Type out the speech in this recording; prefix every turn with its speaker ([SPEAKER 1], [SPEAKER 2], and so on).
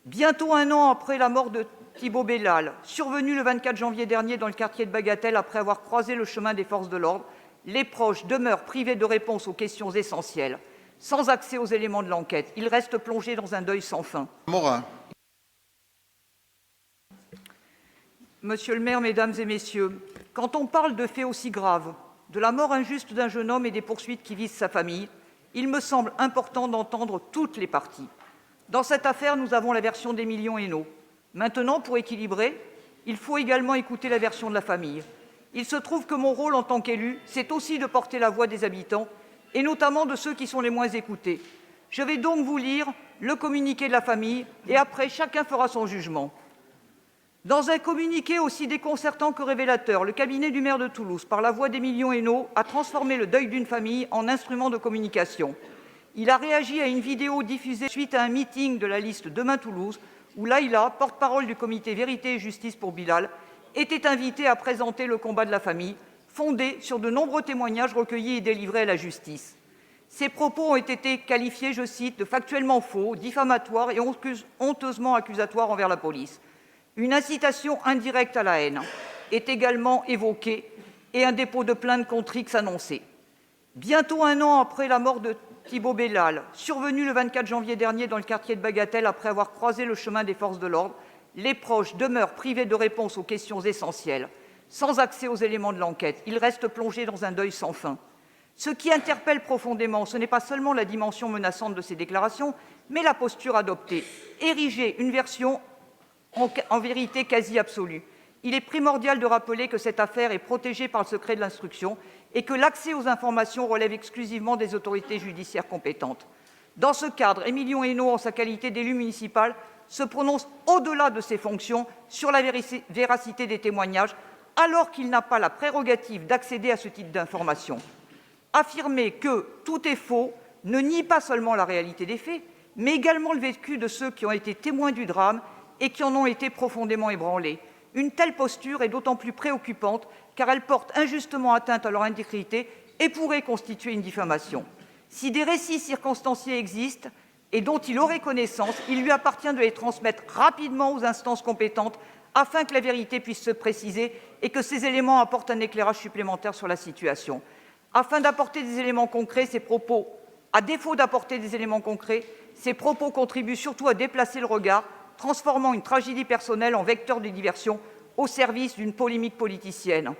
[SPEAKER 1] Bientôt un an après la mort de Thibault Bellal, survenue le 24 janvier dernier dans le quartier de Bagatelle après avoir croisé le chemin des forces de l'ordre, les proches demeurent privés de réponses aux questions essentielles. Sans accès aux éléments de l'enquête, ils restent plongés dans un deuil sans fin.
[SPEAKER 2] Morin.
[SPEAKER 1] Monsieur le maire, mesdames et messieurs, quand on parle de faits aussi graves, de la mort injuste d'un jeune homme et des poursuites qui visent sa famille, il me semble important d'entendre toutes les parties. Dans cette affaire, nous avons la version d'Emilion Hénault. Maintenant, pour équilibrer, il faut également écouter la version de la famille. Il se trouve que mon rôle en tant qu'élu, c'est aussi de porter la voix des habitants, et notamment de ceux qui sont les moins écoutés. Je vais donc vous lire le communiqué de la famille, et après, chacun fera son jugement. Dans un communiqué aussi déconcertant que révélateur, le cabinet du maire de Toulouse, par la voix d'Emilion Hénault, a transformé le deuil d'une famille en instrument de communication. Il a réagi à une vidéo diffusée suite à un meeting de la liste Demain Toulouse, où Laïla, porte-parole du comité Vérité et Justice pour Bilal, était invitée à présenter le combat de la famille, fondé sur de nombreux témoignages recueillis et délivrés à la justice. Ces propos ont été qualifiés, je cite, de factuellement faux, diffamatoires et honteusement accusatoires envers la police. Une incitation indirecte à la haine est également évoquée et un dépôt de plainte contre X annoncé. Bientôt un an après la mort de Thibault Bellal, survenue le 24 janvier dernier dans le quartier de Bagatelle après avoir croisé le chemin des forces de l'ordre, les proches demeurent privés de réponses aux questions essentielles. Sans accès aux éléments de l'enquête, ils restent plongés dans un deuil sans fin. Ce qui interpelle profondément, ce n'est pas seulement la dimension menaçante de ces déclarations, mais la posture adoptée, ériger une version en vérité quasi absolue. Il est primordial de rappeler que cette affaire est protégée par le secret de l'instruction et que l'accès aux informations relève exclusivement des autorités judiciaires compétentes. Dans ce cadre, Emilion Hénault, en sa qualité d'élu municipal, se prononce au-delà de ses fonctions sur la véracité des témoignages, alors qu'il n'a pas la prérogative d'accéder à ce type d'informations. Affirmer que tout est faux ne nie pas seulement la réalité des faits, mais également le vécu de ceux qui ont été témoins du drame et qui en ont été profondément ébranlés. Une telle posture est d'autant plus préoccupante car elle porte injustement atteinte à leur intégrité et pourrait constituer une diffamation. Si des récits circonstanciés existent et dont il aurait connaissance, il lui appartient de les transmettre rapidement aux instances compétentes afin que la vérité puisse se préciser et que ces éléments apportent un éclairage supplémentaire sur la situation. Afin d'apporter des éléments concrets, à défaut d'apporter des éléments concrets, ces propos contribuent surtout à déplacer le regard, transformant une tragédie personnelle en vecteur de diversion au service d'une polémique politicienne.